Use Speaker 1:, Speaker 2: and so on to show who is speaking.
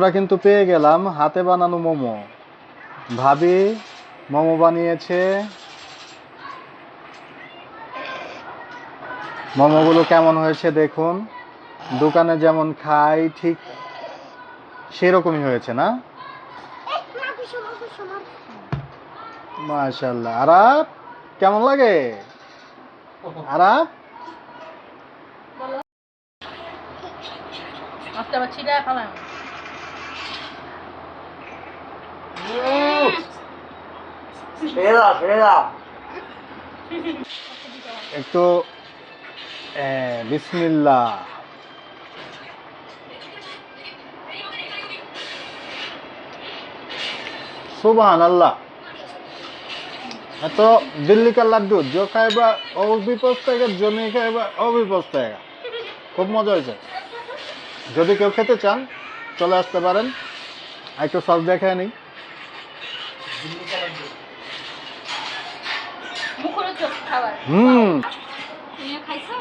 Speaker 1: আমরা কিন্তু পেয়ে গেলাম হাতে বানানো মোমো। ভাবি মোমো বানিয়েছে। মোমোগুলো কেমন হয়েছে দেখুন। দোকানে যেমন খাই ঠিক সেরকমই হয়েছে না? মাশাআল্লাহ। আরাপ কেমন লাগে? আরাপ একটু বিসমিল্লাহ। सुभान अल्लाह। तो दिल्ली का लड्डू जो खाएगा वो भी पछताएगा, जो नहीं खाएगा वो भी पछताएगा। খুব মজা হয়েছে। যদি কেউ খেতে চান চলে আসতে পারেন। একটু সস দেখায় নিই।
Speaker 2: খাইছো?